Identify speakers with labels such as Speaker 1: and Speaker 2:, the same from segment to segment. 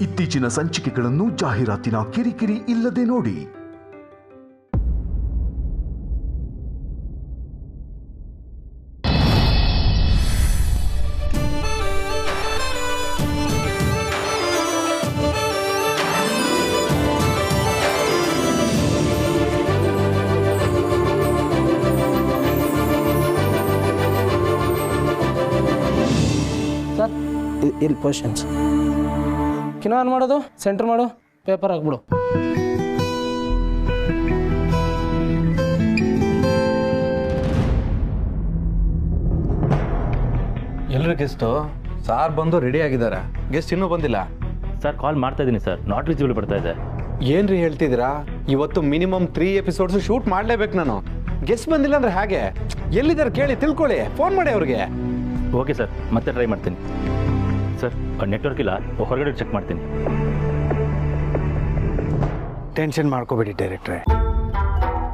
Speaker 1: ಇತ್ತೀಚಿನ ಸಂಚಿಕೆಗಳನ್ನು ಜಾಹೀರಾತಿನ ಕಿರಿಕಿರಿ ಇಲ್ಲದೆ ನೋಡಿ.
Speaker 2: ಸರ್ ಇಲ್ಲಿ ಪೋಷನ್ಸ್ ಕಿನೋ ಆನ್ ಮಾಡೋದು, ಸೆಂಟರ್ ಮಾಡು, ಪೇಪರ್ ಹಾಕ್ಬಿಡು.
Speaker 3: ಎಲ್ಲರ ಗೆಸ್ಟು ಸಾರ್ ಬಂದು ರೆಡಿ ಆಗಿದ್ದಾರೆ. ಗೆಸ್ಟ್ ಇನ್ನೂ ಬಂದಿಲ್ಲ
Speaker 4: ಸರ್. ಕಾಲ್ ಮಾಡ್ತಾ ಇದ್ದೀನಿ ಸರ್, ನಾಟ್ ರೀಚಬಲ್ ಬರ್ತಾ ಇದೆ.
Speaker 3: ಏನ್ರಿ ಹೇಳ್ತಿದ್ದೀರಾ? ಇವತ್ತು ಮಿನಿಮಮ್ 3 ಎಪಿಸೋಡ್ಸ್ ಶೂಟ್ ಮಾಡಲೇಬೇಕು ನಾನು. ಗೆಸ್ಟ್ ಬಂದಿಲ್ಲ ಅಂದ್ರೆ ಹಾಗೆ. ಎಲ್ಲಿದ್ದಾರೆ ಕೇಳಿ ತಿಳ್ಕೊಳ್ಳಿ, ಫೋನ್ ಮಾಡಿ ಅವ್ರಿಗೆ.
Speaker 4: ಓಕೆ ಸರ್, ಮತ್ತೆ ಟ್ರೈ ಮಾಡ್ತೀನಿ ಸರ್. ನೆಟ್ವರ್ಕ್ ಇಲ್ಲ, ಹೊರಗಡೆ ಚೆಕ್ ಮಾಡ್ತೀನಿ.
Speaker 5: ಟೆನ್ಷನ್ ಮಾಡ್ಕೋಬೇಡಿ ಡೈರೆಕ್ಟ್ರೆ,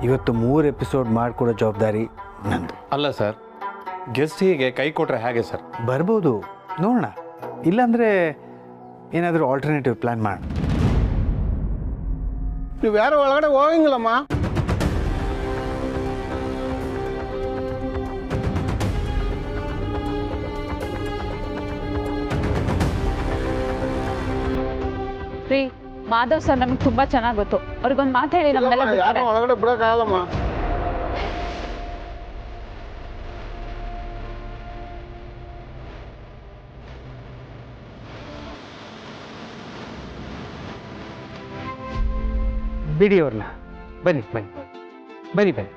Speaker 5: ಇವತ್ತು 3 ಎಪಿಸೋಡ್ ಮಾಡಿಕೊಡೋ ಜವಾಬ್ದಾರಿ ನಂದು.
Speaker 3: ಅಲ್ಲ ಸರ್, ಗೆಸ್ಟ್ ಹೀಗೆ ಕೈ ಕೊಟ್ರೆ ಹೇಗೆ ಸರ್?
Speaker 5: ಬರ್ಬೋದು, ನೋಡೋಣ. ಇಲ್ಲಾಂದರೆ ಏನಾದರೂ ಆಲ್ಟರ್ನೇಟಿವ್ ಪ್ಲ್ಯಾನ್ ಮಾಡಿ.
Speaker 6: ನೀವು ಯಾರು ಒಳಗಡೆ ಹೋಗಂಗಿಲ್ಲಮ್ಮ.
Speaker 7: ರೀ, ಮಾಧವ್ ಸರ್ ನಮಗೆ ತುಂಬಾ ಚೆನ್ನಾಗಿ ಗೊತ್ತು. ಅವ್ರಿಗೊಂದು ಮಾತು ಹೇಳಿ ನಮ್ಮೆಲ್ಲ
Speaker 6: ಯಾರು ಒಳಗಡೆ ಬಿಡಕ್ಕಾಗಲ್ಲಮ್ಮ.
Speaker 5: ಬಿಡಿ ಅವ್ರನ್ನ. ಬನ್ನಿ ಬನ್ನಿ ಬನ್ನಿ ಬನ್ನಿ.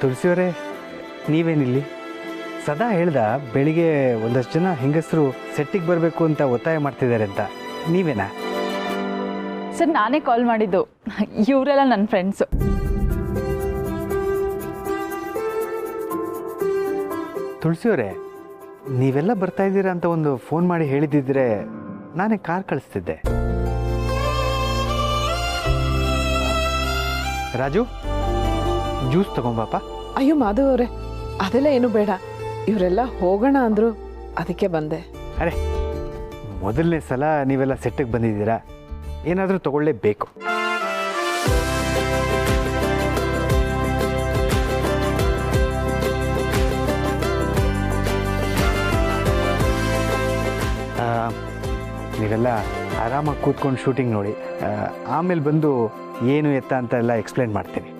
Speaker 5: ತುಳಸಿಯವರೇ, ನೀವೇನಿಲ್ಲಿ? ಸದಾ ಹೇಳ್ದ ಬೆಳಿಗ್ಗೆ ಒಂದಷ್ಟು ಜನ ಹೆಂಗಸರು ಸೆಟ್ಟಿಗೆ ಬರಬೇಕು ಅಂತ ಒತ್ತಾಯ ಮಾಡ್ತಿದ್ದಾರೆ ಅಂತ. ನೀವೇನಾ?
Speaker 7: ಸರ್, ನಾನೇ ಕಾಲ್ ಮಾಡಿದ್ದು. ಇವರೆಲ್ಲ ನನ್ನ ಫ್ರೆಂಡ್ಸು.
Speaker 5: ತುಳಸಿಯವರೇ, ನೀವೆಲ್ಲ ಬರ್ತಾ ಇದ್ದೀರಾ ಅಂತ ಒಂದು ಫೋನ್ ಮಾಡಿ ಹೇಳಿದ್ದಿದ್ರೆ ನಾನೇ ಕಾರ್ ಕಳಿಸ್ತಿದ್ದೆ. ರಾಜು, ಜ್ಯೂಸ್ ತಗೊಂಬಾಪ.
Speaker 8: ಅಯ್ಯೋ ಮಾಧವ್ ಅವರೇ, ಅದೆಲ್ಲ ಏನು ಬೇಡ. ಇವರೆಲ್ಲ ಹೋಗೋಣ ಅಂದರು, ಅದಕ್ಕೆ ಬಂದೆ.
Speaker 5: ಅರೆ, ಮೊದಲನೇ ಸಲ ನೀವೆಲ್ಲ ಸೆಟ್ಟಿಗೆ ಬಂದಿದ್ದೀರಾ, ಏನಾದರೂ ತಗೊಳ್ಳೇಬೇಕು. ನೀವೆಲ್ಲ ಆರಾಮಾಗಿ ಕೂತ್ಕೊಂಡು ಶೂಟಿಂಗ್ ನೋಡಿ, ಆಮೇಲೆ ಬಂದು ಏನು ಎತ್ತ ಅಂತ ಎಲ್ಲ ಎಕ್ಸ್ಪ್ಲೇನ್ ಮಾಡ್ತೀನಿ.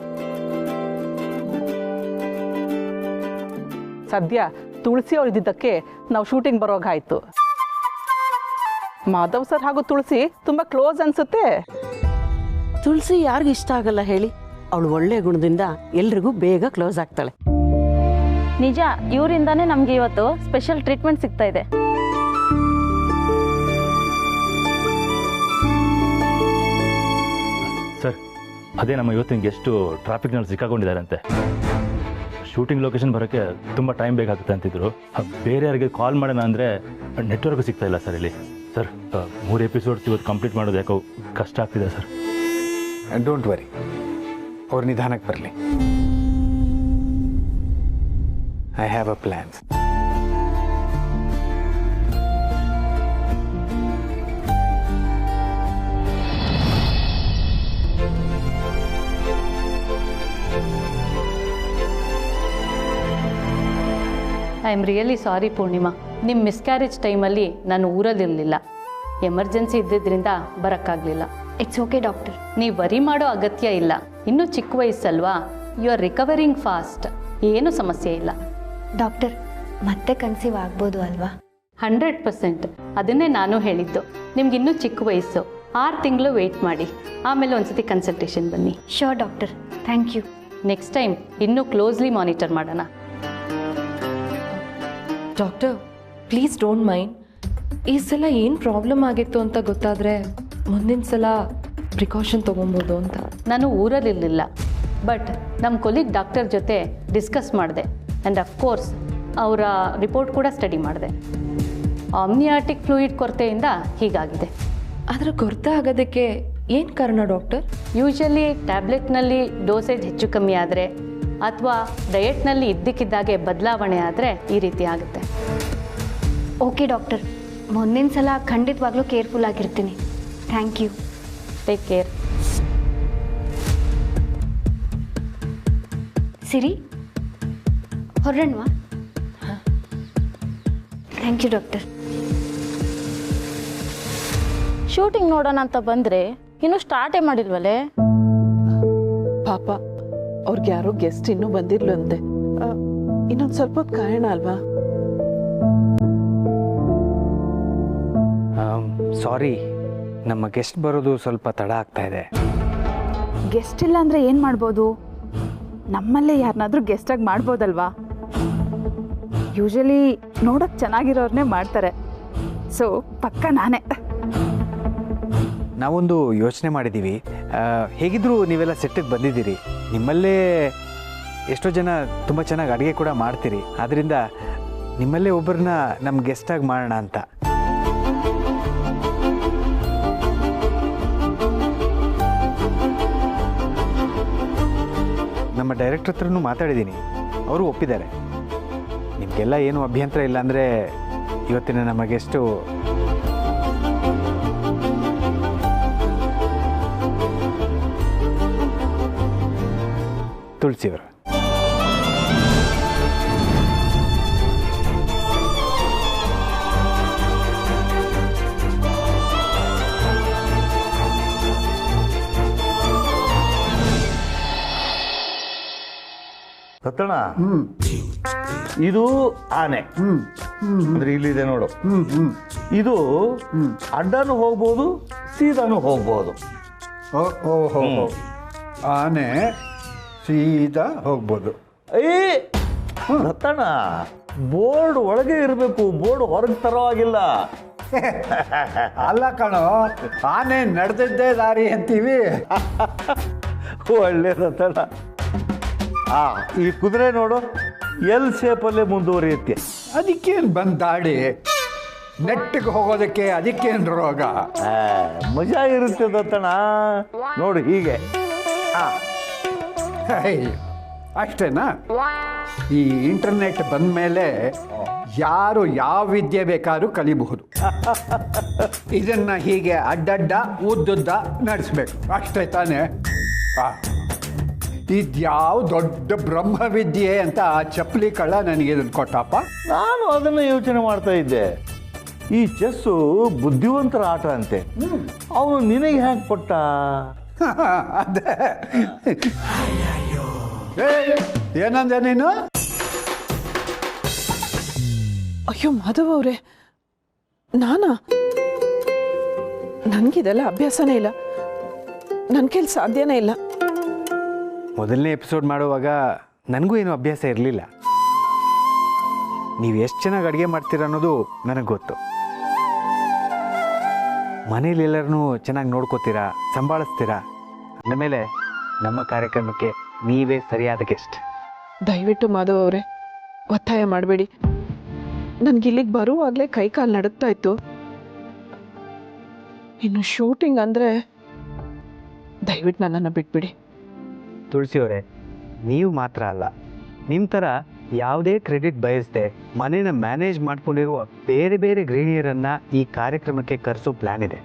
Speaker 9: ಸದ್ಯ ತುಳಸಿ ಅವರಿದ್ದಕ್ಕೆ ನಾವು ಶೂಟಿಂಗ್ ಬರೋಗಾಯ್ತು. ಮಾಧವ್ ಸರ್ ಹಾಗೂ ತುಳಸಿ ತುಂಬಾ ಕ್ಲೋಸ್ ಅನ್ಸುತ್ತೆ.
Speaker 10: ತುಳಸಿ ಯಾರಿಗೂ ಇಷ್ಟ ಆಗಲ್ಲ ಹೇಳಿ? ಅವಳು ಒಳ್ಳೆ ಗುಣದಿಂದ ಎಲ್ರಿಗೂ ಬೇಗ ಕ್ಲೋಸ್ ಆಗ್ತಾಳೆ.
Speaker 11: ನಿಜ, ಇವರಿಂದಾನೇ ನಮ್ಗೆ ಇವತ್ತು ಸ್ಪೆಷಲ್ ಟ್ರೀಟ್ಮೆಂಟ್ ಸಿಗ್ತಾ ಇದೆ.
Speaker 4: ಸರ್, ಅದೇ ನಮ್ಮ ಇವತ್ತಿನ ಗೆಸ್ಟು ಟ್ರಾಫಿಕ್ನಲ್ಲಿ ಸಿಕ್ಕಾಕೊಂಡಿದ್ದಾರಂತೆ. ಶೂಟಿಂಗ್ ಲೊಕೇಶನ್ ಬರೋಕ್ಕೆ ತುಂಬ ಟೈಮ್ ಬೇಕಾಗುತ್ತೆ ಅಂತಿದ್ರು. ಬೇರೆ ಯಾರಿಗೆ ಕಾಲ್ ಮಾಡೋಣ ಅಂದರೆ ನೆಟ್ವರ್ಕ್ ಸಿಗ್ತಾ ಇಲ್ಲ ಸರ್ ಇಲ್ಲಿ. ಸರ್, 3 ಎಪಿಸೋಡ್ಸ್ ಇವತ್ತು ಕಂಪ್ಲೀಟ್ ಮಾಡೋದು ಯಾಕೋ ಕಷ್ಟ ಆಗ್ತಿದೆ ಸರ್.
Speaker 5: ಡೋಂಟ್ ವರಿ, ಅವ್ರ ನಿಧಾನಕ್ಕೆ ಬರಲಿ. I have a plan.
Speaker 11: I am really sorry Poornima. ನಿಮ್ಮ ಮಿಸ್ಕ್ಯಾರೇಜ್ ಟೈಮಲ್ಲಿ ನಾನು ಊರಲ್ಲಿರಲಿಲ್ಲ. ಎಮರ್ಜೆನ್ಸಿ ಇದ್ದಿದ್ದರಿಂದ ಬರೋಕ್ಕಾಗಲಿಲ್ಲ.
Speaker 12: It's okay doctor.
Speaker 11: ನೀವು ವರಿ ಮಾಡೋ ಅಗತ್ಯ ಇಲ್ಲ. ಇನ್ನೂ ಚಿಕ್ಕ ವಯಸ್ಸಲ್ವಾ, ಯು ಆರ್ ರಿಕವರಿಂಗ್ ಫಾಸ್ಟ್. ಏನೂ ಸಮಸ್ಯೆ ಇಲ್ಲ.
Speaker 12: ಡಾಕ್ಟರ್, ಮತ್ತೆ ಕನ್ಸೀವ್ ಆಗ್ಬೋದು ಅಲ್ವಾ?
Speaker 11: 100%. ಅದನ್ನೇ ನಾನು ಹೇಳಿದ್ದು. ನಿಮ್ಗಿನ್ನೂ ಚಿಕ್ಕ ವಯಸ್ಸು, 6 ತಿಂಗಳು ವೆಯ್ಟ್ ಮಾಡಿ, ಆಮೇಲೆ ಒಂದ್ಸತಿ ಕನ್ಸಲ್ಟೇಷನ್ ಬನ್ನಿ.
Speaker 12: Sure doctor, thank you.
Speaker 11: Next time ಇನ್ನೂ ಕ್ಲೋಸ್ಲಿ ಮಾನಿಟರ್ ಮಾಡೋಣ.
Speaker 8: Doctor, please don't mind. ಈ ಸಲ ಏನು ಪ್ರಾಬ್ಲಮ್ ಆಗಿತ್ತು ಅಂತ ಗೊತ್ತಾದರೆ ಮುಂದಿನ ಸಲ ಪ್ರಿಕಾಷನ್ ತೊಗೊಬೋದು ಅಂತ.
Speaker 11: ನಾನು ಊರಲ್ಲಿರಲಿಲ್ಲ, ಬಟ್ ನಮ್ಮ ಕೊಲೀಗ್ ಡಾಕ್ಟರ್ ಜೊತೆ ಡಿಸ್ಕಸ್ ಮಾಡಿದೆ. ಆ್ಯಂಡ್ ಅಫ್ಕೋರ್ಸ್ ಅವರ ರಿಪೋರ್ಟ್ ಕೂಡ ಸ್ಟಡಿ ಮಾಡಿದೆ. ಆಮ್ನಿಯಾಟಿಕ್ ಫ್ಲೂಯಿಡ್ ಕೊರತೆಯಿಂದ ಹೀಗಾಗಿದೆ.
Speaker 8: ಅದರ ಕೊರತೆ ಆಗೋದಕ್ಕೆ ಏನು ಕಾರಣ ಡಾಕ್ಟರ್?
Speaker 11: ಯೂಶಲಿ ಟ್ಯಾಬ್ಲೆಟ್ನಲ್ಲಿ ಡೋಸೇಜ್ ಹೆಚ್ಚು ಕಮ್ಮಿ ಆದರೆ ಅಥವಾ ಡಯೆಟ್ನಲ್ಲಿ ಇದ್ದಕ್ಕಿದ್ದಾಗೆ ಬದಲಾವಣೆ ಆದರೆ ಈ ರೀತಿ ಆಗುತ್ತೆ.
Speaker 12: ಓಕೆ ಡಾಕ್ಟರ್, ಮುಂದಿನ ಸಲ ಖಂಡಿತವಾಗ್ಲೂ ಕೇರ್ಫುಲ್ ಆಗಿರ್ತೀನಿ. Thank you.
Speaker 11: Take care.
Speaker 12: Siri, ಹೊರಣ್ವಾ? Thank you doctor.
Speaker 7: ಶೂಟಿಂಗ್ ನೋಡೋಣ ಅಂತ ಬಂದರೆ ಇನ್ನೂ ಸ್ಟಾರ್ಟೇ ಮಾಡಿಲ್ವಲ್ಲೇ?
Speaker 9: ಪಾಪ ಅವ್ರಿಗೆ ಯಾರೋ ಗೆಸ್ಟ್ ಇನ್ನೂ ಬಂದಿರ್ಲಂತೆ. ಇನ್ನೊಂದು ಸ್ವಲ್ಪ ಹೊತ್ತು ಕಾಯೋಣ ಅಲ್ವಾ?
Speaker 5: ಸಾರಿ, ನಮ್ಮ ಗೆಸ್ಟ್ ಬರೋದು ಸ್ವಲ್ಪ ತಡ ಆಗ್ತಾ ಇದೆ.
Speaker 7: ಗೆಸ್ಟ್ ಇಲ್ಲ ಅಂದರೆ ಏನು ಮಾಡ್ಬೋದು? ನಮ್ಮಲ್ಲೇ ಯಾರನ್ನಾದ್ರೂ ಗೆಸ್ಟಾಗಿ ಮಾಡ್ಬೋದಲ್ವಾ? ಯೂಶಲಿ ನೋಡೋಕ್ಕೆ ಚೆನ್ನಾಗಿರೋರನ್ನೇ ಮಾಡ್ತಾರೆ. ಸೊ ಪಕ್ಕ ನಾನೇ.
Speaker 5: ನಾವೊಂದು ಯೋಚನೆ ಮಾಡಿದ್ದೀವಿ. ಹೇಗಿದ್ದರೂ ನೀವೆಲ್ಲ ಸೆಟ್ಟಿಗೆ ಬಂದಿದ್ದೀರಿ, ನಿಮ್ಮಲ್ಲೇ ಎಷ್ಟೋ ಜನ ತುಂಬ ಚೆನ್ನಾಗಿ ಅಡುಗೆ ಕೂಡ ಮಾಡ್ತೀರಿ. ಆದ್ದರಿಂದ ನಿಮ್ಮಲ್ಲೇ ಒಬ್ಬರನ್ನ ನಮ್ಮ ಗೆಸ್ಟಾಗಿ ಮಾಡೋಣ ಅಂತ. ನಮ್ಮ ಡೈರೆಕ್ಟರ್ ಹತ್ರನೂ ಮಾತಾಡಿದ್ದೀನಿ, ಅವರು ಒಪ್ಪಿದ್ದಾರೆ. ನಿಮಗೆಲ್ಲ ಏನು ಅಭ್ಯಂತರ ಇಲ್ಲ ಅಂದರೆ ಇವತ್ತಿನ ನಮ್ಮ ಗೆಸ್ಟು ತುಳಸಿಯವರು.
Speaker 13: ಸತ್ತಣ್ಣ, ಇದು ಆನೆ ಅಂದ್ರೆ ಇಲ್ಲಿದೆ ನೋಡು. ಇದು ಅಡ್ಡನೂ ಹೋಗ್ಬೋದು, ಸೀದಾನು ಹೋಗ್ಬೋದು.
Speaker 6: ಆನೆ ಸೀದಾ ಹೋಗ್ಬೋದು.
Speaker 13: ಸತ್ತಣ್ಣ, ಬೋರ್ಡ್ ಒಳಗೆ ಇರಬೇಕು, ಬೋರ್ಡ್ ಹೊರಗೆ ತರೋ ಆಗಿಲ್ಲ.
Speaker 6: ಅಲ್ಲ ಕಣೋ, ಆನೆ ನಡೆದಿದ್ದೇ ದಾರಿ ಅಂತೀವಿ.
Speaker 13: ಒಳ್ಳೆ ಸತ್ತಣ್ಣ. ಈ ಕುದುರೆ ನೋಡು, ಎಲ್ ಶೇಪಲ್ಲೇ ಮುಂದುವರಿಯುತ್ತೆ.
Speaker 6: ಅದಕ್ಕೇನು ಬಂದು ದಾಡಿ, ನೆಟ್ಟಿಗೆ ಹೋಗೋದಕ್ಕೆ ಅದಕ್ಕೇನು ರೋಗ?
Speaker 13: ಮಜಾ ಇರುತ್ತೆ ದತ್ತಣ್ಣ. ನೋಡು ಹೀಗೆ.
Speaker 6: ಅಷ್ಟೇನಾ? ಈ ಇಂಟರ್ನೆಟ್ ಬಂದ ಮೇಲೆ ಯಾರು ಯಾವ ವಿದ್ಯೆ ಬೇಕಾದ್ರೂ ಕಲಿಬಹುದು. ಇದನ್ನ ಹೀಗೆ ಅಡ್ಡಡ್ಡ ಉದ್ದುದ್ದ ನಡೆಸ್ಬೇಕು, ಅಷ್ಟೇ ತಾನೇ? ಇದ್ಯಾವ ದೊಡ್ಡ ಬ್ರಹ್ಮವಿದ್ಯೆ ಅಂತ ಆ ಚಪ್ಪಲಿ ಕಳ್ಳ ನನಗೆ ಇದನ್ನು ಕೊಟ್ಟಪ್ಪ.
Speaker 13: ನಾನು ಅದನ್ನ ಯೋಚನೆ ಮಾಡ್ತಾ ಇದ್ದೆ. ಈ ಚೆಸ್ಸು ಬುದ್ಧಿವಂತರ ಆಟ ಅಂತೆ, ಅವನು ನಿನಗೆ ಹ್ಯಾಂಗೆ ಕೊಟ್ಟ?
Speaker 6: ಅದೇ ಏನಂದೆ ನೀನು?
Speaker 9: ಅಯ್ಯೋ ಮಾಧವ್ ಅವರೇ, ನನಗಿದೆಲ್ಲ ಅಭ್ಯಾಸನೇ ಇಲ್ಲ, ನನ್ನ ಕೈಲಿ ಸಾಧ್ಯನೇ ಇಲ್ಲ.
Speaker 5: ಮೊದಲನೇ ಎಪಿಸೋಡ್ ಮಾಡುವಾಗ ನನಗೂ ಏನು ಅಭ್ಯಾಸ ಇರಲಿಲ್ಲ. ನೀವು ಎಷ್ಟು ಚೆನ್ನಾಗಿ ಅಡುಗೆ ಮಾಡ್ತೀರ ಅನ್ನೋದು ನನಗೆ ಗೊತ್ತು. ಮನೇಲಿ ಎಲ್ಲರನ್ನೂ ಚೆನ್ನಾಗಿ ನೋಡ್ಕೋತೀರಾ, ಸಂಭಾಳಿಸ್ತೀರಾ. ಅಂದಮೇಲೆ ನಮ್ಮ ಕಾರ್ಯಕ್ರಮಕ್ಕೆ ನೀವೇ ಸರಿಯಾದ ಗೆಸ್ಟ್.
Speaker 9: ದಯವಿಟ್ಟು ಮಾಧವ್ ಅವರೇ ಒತ್ತಾಯ ಮಾಡಬೇಡಿ. ನನಗೆ ಇಲ್ಲಿಗೆ ಬರುವಾಗಲೇ ಕೈ ಕಾಲು ನಡುಗ್ತಾ ಇತ್ತು. ಇನ್ನು ಶೂಟಿಂಗ್ ಅಂದರೆ ದಯವಿಟ್ಟು ನನ್ನನ್ನು ಬಿಟ್ಬಿಡಿ.
Speaker 5: ತುಳಸಿಯವರೇ, ನೀವು ಮಾತ್ರ ಅಲ್ಲ, ನಿಮ್ಮ ಥರ ಯಾವುದೇ ಕ್ರೆಡಿಟ್ ಬಯಸದೆ ಮನೇನ ಮ್ಯಾನೇಜ್ ಮಾಡ್ಕೊಂಡಿರುವ ಬೇರೆ ಬೇರೆ ಗೃಹಿಣಿಯರನ್ನು ಈ ಕಾರ್ಯಕ್ರಮಕ್ಕೆ ಕರೆಸೋ ಪ್ಲ್ಯಾನ್ ಇದೆ.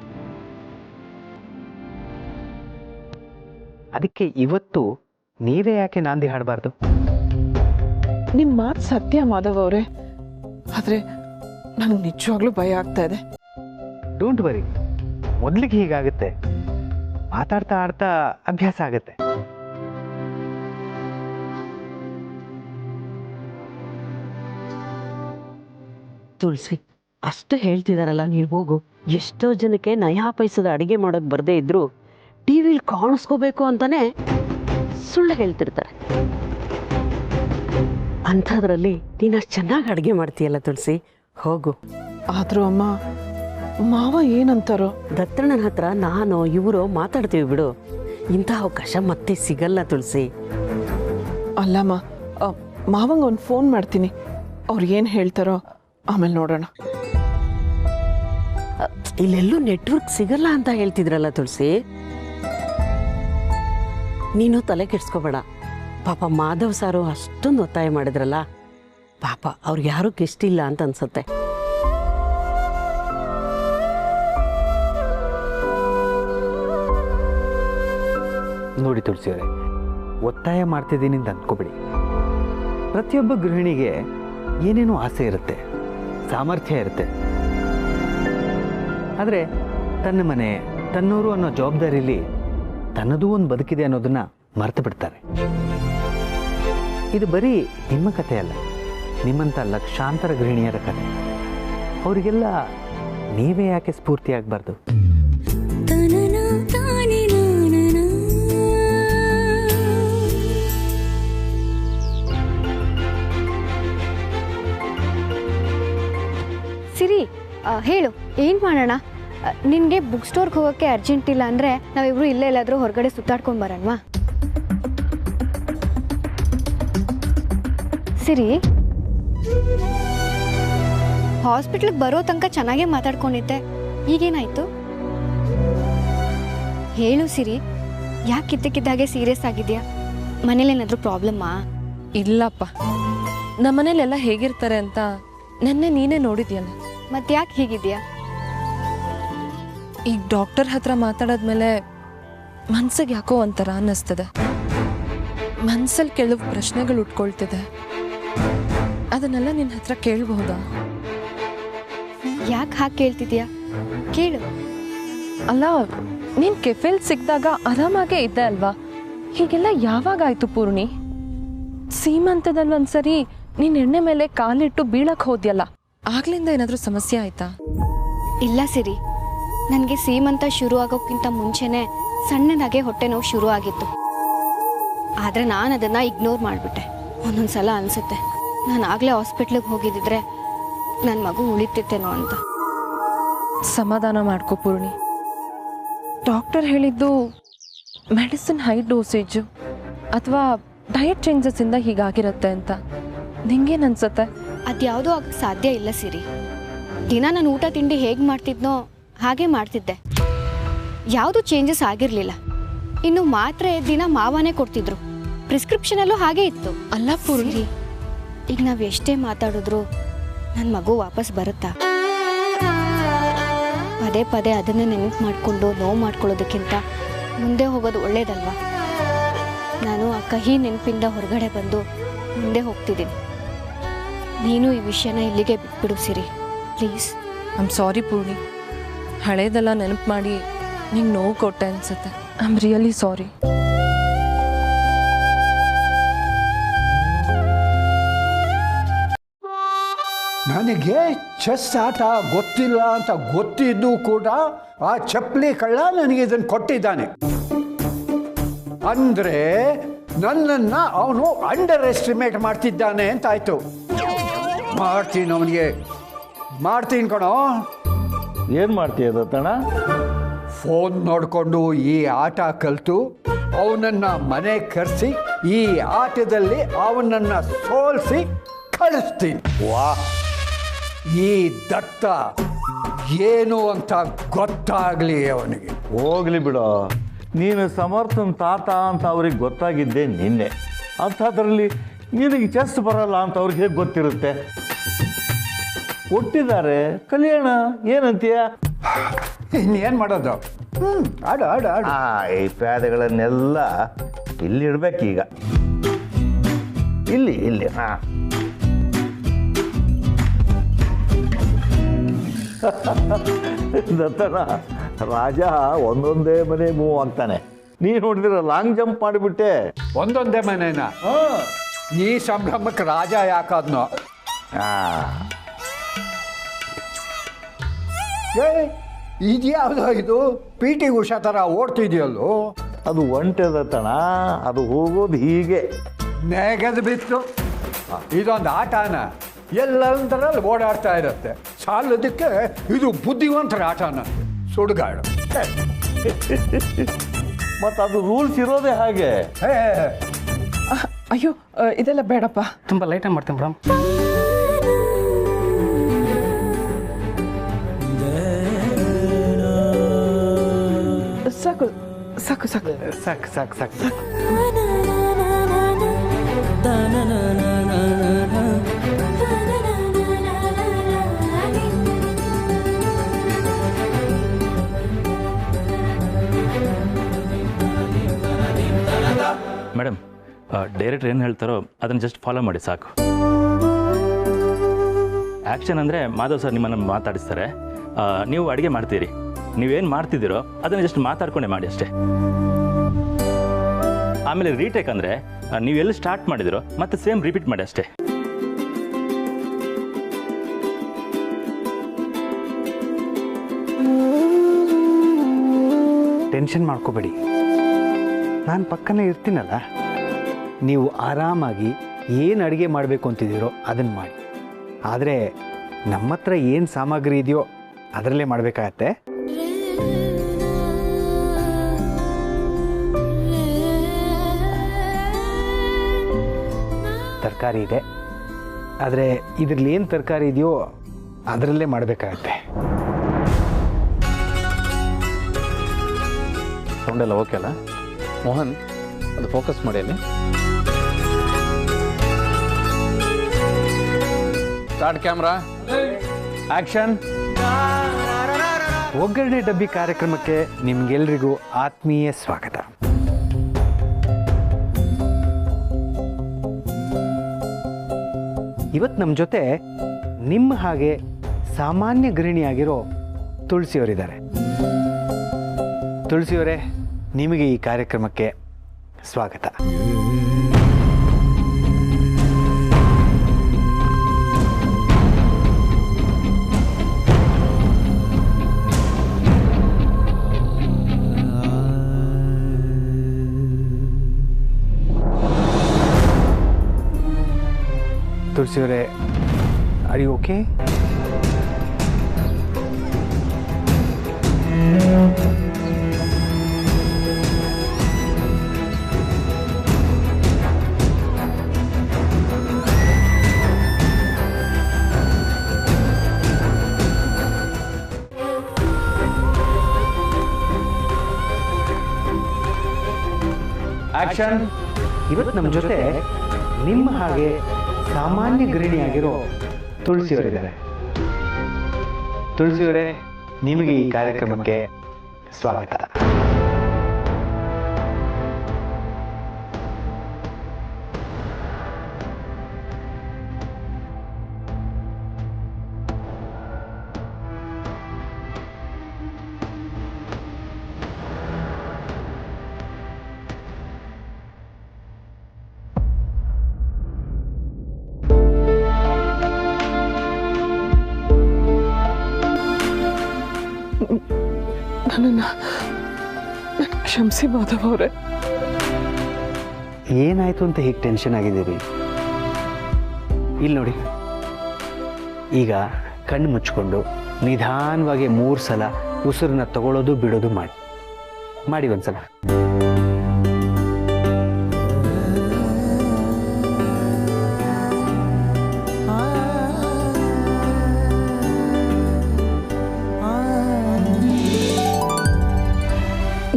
Speaker 5: ಅದಕ್ಕೆ ಇವತ್ತು ನೀವೇ ಯಾಕೆ ನಾಂದಿ ಹಾಡಬಾರ್ದು?
Speaker 9: ನಿಮ್ಮ ಮಾತು ಸತ್ಯ ಮಾಧವ್ ಅವರೇ, ಆದರೆ ನನಗೆ ನಿಜವಾಗ್ಲೂ ಭಯ ಆಗ್ತಾ ಇದೆ.
Speaker 5: ಡೋಂಟ್ ವರಿ, ಮೊದಲಿಗೆ ಹೀಗಾಗುತ್ತೆ, ಮಾತಾಡ್ತಾ ಆಡ್ತಾ ಅಭ್ಯಾಸ ಆಗುತ್ತೆ.
Speaker 10: ತುಳಸಿ, ಅಷ್ಟು ಹೇಳ್ತಿದಾರಲ್ಲ, ನೀವು ಹೋಗು. ಎಷ್ಟೋ ಜನಕ್ಕೆ ನಯಾ ಪೈಸದ ಅಡುಗೆ ಮಾಡೋಕ್ಕೆ ಬರದೇ ಇದ್ರು ಟಿ ವಿಲಿ ಕಾಣಿಸ್ಕೋಬೇಕು ಅಂತಾನೆ ಸುಳ್ಳು ಹೇಳ್ತಿರ್ತಾರೆ. ಅಂಥದ್ರಲ್ಲಿ ನೀನು ಅಷ್ಟು ಚೆನ್ನಾಗಿ ಅಡುಗೆ ಮಾಡ್ತೀಯಲ್ಲ ತುಳಸಿ, ಹೋಗು.
Speaker 9: ಆದರೂ ಅಮ್ಮ, ಮಾವ ಏನಂತಾರೋ?
Speaker 10: ದತ್ತಣ್ಣನ ಹತ್ರ ನಾನು ಇವರು ಮಾತಾಡ್ತೀವಿ ಬಿಡು. ಇಂಥ ಅವಕಾಶ ಮತ್ತೆ ಸಿಗಲ್ಲ ತುಳಸಿ.
Speaker 9: ಅಲ್ಲಮ್ಮ, ಮಾವಂಗೆ ಒಂದು ಫೋನ್ ಮಾಡ್ತೀನಿ, ಅವ್ರು ಏನು ಹೇಳ್ತಾರೋ ಆಮೇಲೆ ನೋಡೋಣ.
Speaker 10: ಇಲ್ಲೆಲ್ಲೂ ನೆಟ್ವರ್ಕ್ ಸಿಗಲ್ಲ ಅಂತ ಹೇಳ್ತಿದ್ರಲ್ಲ ತುಳಸಿ. ನೀನು ತಲೆ ಕೆಡ್ಸ್ಕೋಬೇಡ. ಪಾಪ ಮಾಧವ್ ಸಾರು ಅಷ್ಟೊಂದು ಒತ್ತಾಯ ಮಾಡಿದ್ರಲ್ಲ, ಪಾಪ ಅವ್ರಿಗೆ ಯಾರೂ ಗೆಸ್ಟ್ ಇಲ್ಲ ಅಂತ ಅನ್ಸುತ್ತೆ.
Speaker 5: ನೋಡಿ ತುಳಸಿ ಅವರೇ, ಒತ್ತಾಯ ಮಾಡ್ತಿದ್ದೀನಿ ಅಂತ ಅಂದ್ಕೋಬೇಡಿ. ಪ್ರತಿಯೊಬ್ಬ ಗೃಹಿಣಿಗೆ ಏನೇನೋ ಆಸೆ ಇರುತ್ತೆ, ಸಾಮರ್ಥ್ಯ ಇರುತ್ತೆ. ಆದರೆ ತನ್ನ ಮನೆ, ತನ್ನೂರು ಅನ್ನೋ ಜವಾಬ್ದಾರಿಲಿ ತನ್ನದೂ ಒಂದು ಬದುಕಿದೆ ಅನ್ನೋದನ್ನ ಮರೆತು ಬಿಡ್ತಾರೆ. ಇದು ಬರೀ ನಿಮ್ಮ ಕಥೆ ಅಲ್ಲ, ನಿಮ್ಮಂಥ ಲಕ್ಷಾಂತರ ಗೃಹಿಣಿಯರ ಕಥೆ. ಅವರಿಗೆಲ್ಲ ನೀವೇ ಯಾಕೆ ಸ್ಫೂರ್ತಿ ಆಗಬಾರ್ದು?
Speaker 12: ಸಿರಿ, ಹೇಳು ಏನು ಮಾಡೋಣ? ನಿನಗೆ ಬುಕ್ ಸ್ಟೋರ್ಗೆ ಹೋಗೋಕ್ಕೆ ಅರ್ಜೆಂಟ್ ಇಲ್ಲ ಅಂದರೆ ನಾವಿಬ್ರು ಇಲ್ಲೇ ಎಲ್ಲಾದರೂ ಹೊರಗಡೆ ಸುತ್ತಾಡ್ಕೊಂಡು ಬರೋಣವಾ? ಸಿರಿ, ಹಾಸ್ಪಿಟ್ಲಿಗೆ ಬರೋ ತನಕ ಚೆನ್ನಾಗೇ ಮಾತಾಡ್ಕೊಂಡಿದ್ದೆ, ಈಗೇನಾಯಿತು? ಹೇಳು ಸಿರಿ, ಯಾಕೆ ಕಿದ್ದಕ್ಕಿದ್ದಾಗೆ ಸೀರಿಯಸ್ ಆಗಿದೆಯಾ? ಮನೇಲೇನಾದರೂ ಪ್ರಾಬ್ಲಮ್ಮಾ?
Speaker 8: ಇಲ್ಲಪ್ಪ, ನಮ್ಮನೇಲೆಲ್ಲ ಹೇಗಿರ್ತಾರೆ ಅಂತ ನೆನ್ನೆ ನೀನೇ ನೋಡಿದ್ಯಲ್ಲ.
Speaker 12: ಮತ್ತೆ ಯಾಕೆ ಹೀಗಿದೆಯಾ?
Speaker 8: ಈಗ ಡಾಕ್ಟರ್ ಹತ್ರ ಮಾತಾಡೋದ್ಮೇಲೆ ಮನ್ಸಿಗೆ ಯಾಕೋ ಒಂಥರ ಅನ್ನಿಸ್ತದೆ. ಮನ್ಸಲ್ಲಿ ಕೆಲವು ಪ್ರಶ್ನೆಗಳು ಉಟ್ಕೊಳ್ತಿದೆ, ಅದನ್ನೆಲ್ಲ ನಿನ್ನ ಹತ್ರ ಕೇಳಬಹುದಾ?
Speaker 12: ಯಾಕೆ ಹಾಗೆ ಕೇಳ್ತಿದ್ಯಾ? ಕೇಳು.
Speaker 8: ಅಲ್ಲ, ನೀನು ಕೆಫೆಲ್ ಸಿಕ್ಕಿದಾಗ ಆರಾಮಾಗೇ ಇದ್ದೆ ಅಲ್ವಾ? ಹೀಗೆಲ್ಲ ಯಾವಾಗಾಯ್ತು ಪೂರ್ಣಿ? ಸೀಮಂತದಲ್ಲಿ ಒಂದ್ಸರಿ ನೀನು ಎಣ್ಣೆ ಮೇಲೆ ಕಾಲಿಟ್ಟು ಬೀಳಕ್ಕೆ ಹೋದ್ಯಲ್ಲ, ಆಗ್ಲಿಂದ ಏನಾದರೂ ಸಮಸ್ಯೆ ಆಯ್ತಾ?
Speaker 12: ಇಲ್ಲ ಸಿರಿ, ನನಗೆ ಸೀಮಂತ ಶುರು ಆಗೋಕ್ಕಿಂತ ಮುಂಚೆನೇ ಸಣ್ಣದಾಗೆ ಹೊಟ್ಟೆ ನೋವು ಶುರು ಆಗಿತ್ತು. ಆದರೆ ನಾನು ಅದನ್ನು ಇಗ್ನೋರ್ ಮಾಡಿಬಿಟ್ಟೆ. ಒಂದೊಂದು ಸಲ ಅನಿಸುತ್ತೆ, ನಾನು ಆಗಲೇ ಹಾಸ್ಪಿಟ್ಲಿಗೆ ಹೋಗಿದ್ದಿದ್ರೆ ನನ್ನ ಮಗು ಉಳಿತಿತ್ತೇನೋ ಅಂತ.
Speaker 8: ಸಮಾಧಾನ ಮಾಡ್ಕೋ ಪೂರ್ಣಿ. ಡಾಕ್ಟರ್ ಹೇಳಿದ್ದು ಮೆಡಿಸಿನ್ ಹೈ ಡೋಸೇಜು ಅಥವಾ ಡಯಟ್ ಚೇಂಜಸ್ಸಿಂದ ಹೀಗಾಗಿರುತ್ತೆ ಅಂತ. ನಿಂಗೇನು ಅನ್ಸುತ್ತೆ?
Speaker 12: ಅದ್ಯಾವುದೂ ಆಗಕ್ಕೆ ಸಾಧ್ಯ ಇಲ್ಲ ಸಿರಿ. ದಿನ ನಾನು ಊಟ ತಿಂಡಿ ಹೇಗೆ ಮಾಡ್ತಿದ್ನೋ ಹಾಗೆ ಮಾಡ್ತಿದ್ದೆ, ಯಾವುದೂ ಚೇಂಜಸ್ ಆಗಿರಲಿಲ್ಲ. ಇನ್ನು ಮಾತ್ರೆ ದಿನ ಮಾವನೇ ಕೊಡ್ತಿದ್ರು, ಪ್ರಿಸ್ಕ್ರಿಪ್ಷನಲ್ಲೂ ಹಾಗೆ ಇತ್ತು.
Speaker 8: ಅಲ್ಲ ಪೂರ್ಣಿ,
Speaker 12: ಈಗ ನಾವು ಎಷ್ಟೇ ಮಾತಾಡಿದ್ರು ನನ್ನ ಮಗು ವಾಪಸ್ ಬರುತ್ತಾ? ಪದೇ ಪದೇ ಅದನ್ನೇ ನೆನಪು ಮಾಡಿಕೊಂಡು ನೋವು ಮಾಡ್ಕೊಳ್ಳೋದಕ್ಕಿಂತ ಮುಂದೆ ಹೋಗೋದು ಒಳ್ಳೇದಲ್ವಾ? ನಾನು ಆ ಕಹಿ ನೆನಪಿಂದ ಹೊರಗಡೆ ಬಂದು ಮುಂದೆ ಹೋಗ್ತಿದ್ದೀನಿ. ನೀನು ಈ ವಿಷಯನ ಇಲ್ಲಿಗೆ ಬಿಟ್ಬಿಡು Siri, please.
Speaker 8: I am sorry Poorni, ಹಳೇದೆಲ್ಲ ನೆನಪು ಮಾಡಿ ನಿಂಗೆ ನೋವು ಕೊಟ್ಟೆ ಅನ್ಸುತ್ತೆ. I am really sorry.
Speaker 6: ನನಗೆ ಚೆಸ್ ಆಟ ಗೊತ್ತಿಲ್ಲ ಅಂತ ಗೊತ್ತಿದ್ದು ಕೂಡ ಆ ಚಪ್ಪಲಿ ಕಳ್ಳ ನನಗೆ ಇದನ್ನು ಕೊಟ್ಟಿದ್ದಾನೆ. ಅಂದರೆ ನನ್ನನ್ನು ಅವನು ಅಂಡರ್ ಎಸ್ಟಿಮೇಟ್ ಮಾಡ್ತಿದ್ದಾನೆ ಅಂತ ಆಯಿತು. ಮಾಡ್ತೀನಿ, ಅವನಿಗೆ ಮಾಡ್ತೀನಿ ಕಣೋ.
Speaker 13: ಏನು ಮಾಡ್ತೀಯ ದತ್ತಣ್ಣ?
Speaker 6: ಫೋನ್ ನೋಡಿಕೊಂಡು ಈ ಆಟ ಕಲಿತು ಅವನನ್ನು ಮನೆ ಕರೆಸಿ ಈ ಆಟದಲ್ಲಿ ಅವನನ್ನು ಸೋಲಿಸಿ ಕಳಿಸ್ತೀನಿ.
Speaker 13: ವಾ,
Speaker 6: ಈ ದತ್ತ ಏನು ಅಂತ ಗೊತ್ತಾಗಲಿ ಅವನಿಗೆ.
Speaker 13: ಹೋಗ್ಲಿ ಬಿಡೋ, ನೀನು ಸಮರ್ಥನ್ ತಾತ ಅಂತ ಅವ್ರಿಗೆ ಗೊತ್ತಾಗಿದ್ದೆ ನಿನ್ನೆ. ಅಂಥದ್ರಲ್ಲಿ ನಿನಗೆ ಚೆಸ್ ಬರಲ್ಲ ಅಂತ ಅವ್ರಿಗೆ ಹೇಗೆ ಗೊತ್ತಿರುತ್ತೆ? ಕೊಟ್ಟಿದ್ದಾರೆ, ಕಲಿಯೋಣ, ಏನಂತೀಯ?
Speaker 6: ಇನ್ನೇನು ಮಾಡೋದು? ಆಡು ಆಡು ಆಡು.
Speaker 13: ಈ ಪ್ಯಾದೆಗಳನ್ನೆಲ್ಲ ಇಲ್ಲಿ ಇಡ್ಬೇಕೀಗ. ಇಲ್ಲಿ ಇಲ್ಲಿ ಹಾಂ. ದತ್ತಣ್ಣ, ರಾಜ ಒಂದೊಂದೇ ಮನೆ ಮೂವ್ ಆಗ್ತಾನೆ. ನೀನು ನೋಡಿದ್ರೆ ಲಾಂಗ್ ಜಂಪ್ ಮಾಡಿಬಿಟ್ಟೆ.
Speaker 6: ಒಂದೊಂದೇ ಮನೇನ? ಈ ಸಂಭ್ರಮಕ್ಕೆ ರಾಜ ಯಾಕಾದ್ನೋ? ಇದ್ಯಾವುದೋ ಇದು ಪಿ ಟಿ ಉಷಾ ಥರ ಓಡ್ತಿದ್ಯಲ್ಲೋ?
Speaker 13: ಅದು ಒಂಟೆ ದತ್ತಣ್ಣ, ಅದು ಹೋಗೋದು ಹೀಗೆ
Speaker 6: ನೆಗೆದು ಬಿತ್ತು. ಇದೊಂದು ಆಟನ ಎಲ್ಲಂದರಲ್ಲಿ ಓಡಾಡ್ತಾ ಇರುತ್ತೆ. ಸಾಲದಕ್ಕೆ ಇದು ಬುದ್ಧಿವಂತರ ಆಟನ, ಸುಡುಗಾಡು.
Speaker 13: ಮತ್ತು ಅದು ರೂಲ್ಸ್ ಇರೋದೇ ಹಾಗೆ.
Speaker 9: ಅಯ್ಯೋ, ಇದೆಲ್ಲ ಬೇಡಪ್ಪ. ತುಂಬ ಲೈಟಾಗಿ ಮಾಡ್ತೀನಿ ಮೇಡಮ್. ಸಾಕು ಸಾಕು ಸಾಕು
Speaker 5: ಸಾಕು ಸಾಕು ಸಾಕು ಸಾಕು.
Speaker 4: ಮೇಡಮ್, ಡೈರೆಕ್ಟರ್ ಏನು ಹೇಳ್ತಾರೋ ಅದನ್ನು ಜಸ್ಟ್ ಫಾಲೋ ಮಾಡಿ ಸಾಕು. ಆ್ಯಕ್ಷನ್ ಅಂದರೆ ಮಾಧವ್ ಸರ್ ನಿಮ್ಮನ್ನು ಮಾತಾಡಿಸ್ತಾರೆ, ನೀವು ಅಡುಗೆ ಮಾಡ್ತೀರಿ, ನೀವೇನು ಮಾಡ್ತಿದ್ದೀರೋ ಅದನ್ನು ಜಸ್ಟ್ ಮಾತಾಡ್ಕೊಂಡೆ ಮಾಡಿ ಅಷ್ಟೇ. ಆಮೇಲೆ ರೀಟೇಕ್ ಅಂದರೆ ನೀವೆಲ್ಲಿ ಸ್ಟಾರ್ಟ್ ಮಾಡಿದಿರೋ ಮತ್ತೆ ಸೇಮ್ ರಿಪೀಟ್ ಮಾಡಿ ಅಷ್ಟೇ.
Speaker 5: ಟೆನ್ಷನ್ ಮಾಡ್ಕೋಬೇಡಿ, ನಾನು ಪಕ್ಕನೇ ಇರ್ತೀನಲ್ಲ. ನೀವು ಆರಾಮಾಗಿ ಏನು ಅಡುಗೆ ಮಾಡಬೇಕು ಅಂತಿದ್ದೀರೋ ಅದನ್ನು ಮಾಡಿ. ಆದರೆ ನಮ್ಮ ಹತ್ರ ಏನು ಸಾಮಗ್ರಿ ಇದೆಯೋ ಅದರಲ್ಲೇ ಮಾಡಬೇಕಾಗತ್ತೆ. ತರಕಾರಿ ಇದೆ, ಆದರೆ ಇದರಲ್ಲಿ ಏನು ತರಕಾರಿ ಇದೆಯೋ ಅದರಲ್ಲೇ ಮಾಡಬೇಕಾಗತ್ತೆ.
Speaker 3: ಸೌಂಡೆಲ್ಲ ಓಕೆ ಅಲ್ಲ ಮೋಹನ್? ಅದು ಫೋಕಸ್ ಮಾಡಿ ಅಲ್ಲಿ. Start camera, action.
Speaker 5: ಒಗ್ಗರಣೆ ಡಬ್ಬಿ ಕಾರ್ಯಕ್ರಮಕ್ಕೆ ನಿಮ್ಗೆಲ್ರಿಗೂ ಆತ್ಮೀಯ ಸ್ವಾಗತ. ಇವತ್ತು ನಮ್ಮ ಜೊತೆ ನಿಮ್ಮ ಹಾಗೆ ಸಾಮಾನ್ಯ ಗೃಹಿಣಿಯಾಗಿರೋ ತುಳಸಿಯವರಿದ್ದಾರೆ. ತುಳಸಿಯವರೇ, ನಿಮಗೆ ಈ ಕಾರ್ಯಕ್ರಮಕ್ಕೆ ಸ್ವಾಗತ. ತುಳಸಿಯವರೇ, ಆರ್ ಯು ಓಕೆ?
Speaker 3: ಆ್ಯಕ್ಷನ್.
Speaker 5: ಇವತ್ತು ನಮ್ಮ ಜೊತೆ ನಿಮ್ಮ ಹಾಗೆ ಸಾಮಾನ್ಯ ಗೃಹಿಣಿಯಾಗಿರೋ ತುಳಸಿಯವರಿದ್ದಾರೆ. ತುಳಸಿಯವರೇ, ನಿಮಗೆ ಈ ಕಾರ್ಯಕ್ರಮಕ್ಕೆ ಸ್ವಾಗತ.
Speaker 9: ನನ್ನನ್ನು ಕ್ಷಮಿಸಿ ಮಾಧವ್ ಅವರೇ.
Speaker 5: ಏನಾಯ್ತು ಅಂತ ಹೀಗೆ ಟೆನ್ಷನ್ ಆಗಿದ್ದೀರಿ? ಇಲ್ಲಿ ನೋಡಿ, ಈಗ ಕಣ್ಣು ಮುಚ್ಕೊಂಡು ನಿಧಾನವಾಗಿ 3 ಸಲ ಉಸಿರನ್ನ ತಗೊಳ್ಳೋದು ಬಿಡೋದು ಮಾಡಿ ಒಂದ್ಸಲ.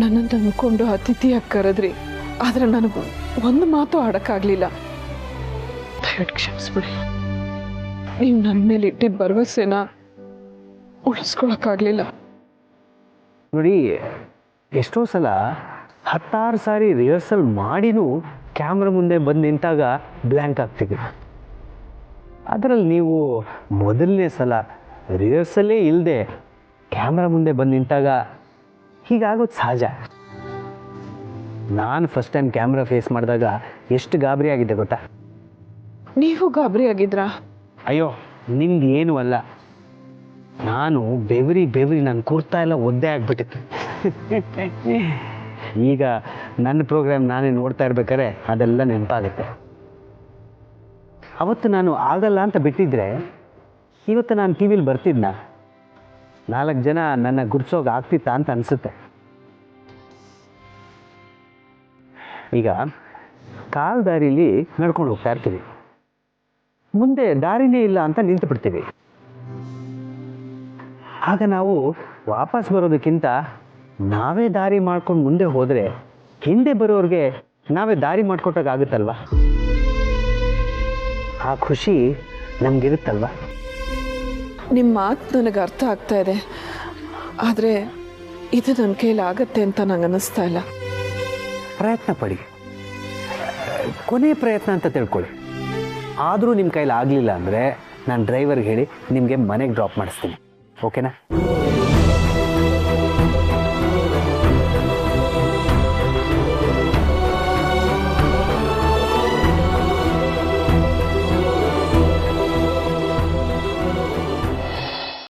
Speaker 9: ನನ್ನನ್ನು ನಂಬ್ಕೊಂಡು ಅತಿಥಿಯಾಗಿ ಕರೆದ್ರಿ, ಆದರೆ ನನಗೆ ಒಂದು ಮಾತು ಆಡೋಕ್ಕಾಗಲಿಲ್ಲ. ದಯವಿಟ್ಟು ಕ್ಷಮಿಸ್ಬಿಡಿ. ನೀವು ನನ್ನ ಮೇಲೆ ಇಟ್ಟಿದ್ದ ಭರವಸೆನ ಉಳಿಸ್ಕೊಳಕ್ಕಾಗಲಿಲ್ಲ.
Speaker 5: ನೋಡಿ, ಎಷ್ಟೋ ಸಲ 10 ಸಾರಿ ರಿಹರ್ಸಲ್ ಮಾಡಿನೂ ಕ್ಯಾಮ್ರಾ ಮುಂದೆ ಬಂದು ನಿಂತಾಗ ಬ್ಲ್ಯಾಂಕ್ ಆಗ್ತೀವಿ. ಅದರಲ್ಲಿ ನೀವು ಮೊದಲನೇ ಸಲ ರಿಹರ್ಸಲ್ಲೇ ಇಲ್ಲದೆ ಕ್ಯಾಮ್ರಾ ಮುಂದೆ ಬಂದು ನಿಂತಾಗ ಹೀಗಾಗೋದು ಸಹಜ. ನಾನು ಫಸ್ಟ್ ಟೈಮ್ ಕ್ಯಾಮ್ರಾ ಫೇಸ್ ಮಾಡಿದಾಗ ಎಷ್ಟು ಗಾಬರಿ ಆಗಿದ್ದೆ ಗೊತ್ತಾ?
Speaker 9: ನೀವು ಗಾಬರಿ ಆಗಿದ್ರಾ?
Speaker 5: ಅಯ್ಯೋ, ನಿಮ್ಗೆ ಏನೂ ಅಲ್ಲ. ನಾನು ಬೆವರಿ ನನ್ನ ಕುರ್ತಾ ಎಲ್ಲ ಒದ್ದೆ ಆಗ್ಬಿಟ್ಟಿತ್ತು. ಈಗ ನನ್ನ ಪ್ರೋಗ್ರಾಮ್ ನಾನೇ ನೋಡ್ತಾ ಇರ್ಬೇಕಾದ್ರೆ ಅದೆಲ್ಲ ನೆನಪಾಗುತ್ತೆ. ಅವತ್ತು ನಾನು ಆಗಲ್ಲ ಅಂತ ಬಿಟ್ಟಿದ್ರೆ ಇವತ್ತು ನಾನು ಟಿ ವಿಲಿ ಬರ್ತಿದ್ನ, 4 ಜನ ನನ್ನ ಗುರ್ಸೋಗಿ ಆಗ್ತಿತ್ತಾ ಅಂತ ಅನಿಸುತ್ತೆ. ಈಗ ಕಾಲ್ ದಾರಿಲಿ ನಡ್ಕೊಂಡು ಹೋಗ್ತಾ ಇರ್ತೀವಿ, ಮುಂದೆ ದಾರಿನೇ ಇಲ್ಲ ಅಂತ ನಿಂತು ಬಿಡ್ತೀವಿ. ಆಗ ನಾವು ವಾಪಸ್ ಬರೋದಕ್ಕಿಂತ ನಾವೇ ದಾರಿ ಮಾಡ್ಕೊಂಡು ಮುಂದೆ ಹೋದರೆ ಹಿಂದೆ ಬರೋರಿಗೆ ನಾವೇ ದಾರಿ ಮಾಡಿಕೊಟ್ಟಾಗುತ್ತಲ್ವ, ಆ ಖುಷಿ ನಮಗಿರುತ್ತಲ್ವ.
Speaker 9: ನಿಮ್ಮ ಮಾತು ನನಗೆ ಅರ್ಥ ಆಗ್ತಾ ಇದೆ, ಆದರೆ ಇದು ನನ್ನ ಕೈಲಿ ಆಗತ್ತೆ ಅಂತ ನಂಗೆ ಅನ್ನಿಸ್ತಾ ಇಲ್ಲ.
Speaker 5: ಪ್ರಯತ್ನ ಪಡಿ, ಕೊನೆ ಪ್ರಯತ್ನ ಅಂತ ತಿಳ್ಕೊಳ್ಳಿ. ಆದರೂ ನಿಮ್ಮ ಕೈಲಿ ಆಗಲಿಲ್ಲ ಅಂದರೆ ನಾನು ಡ್ರೈವರ್ಗೆ ಹೇಳಿ ನಿಮಗೆ ಮನೆಗೆ ಡ್ರಾಪ್ ಮಾಡಿಸ್ತೀನಿ, ಓಕೆನಾ?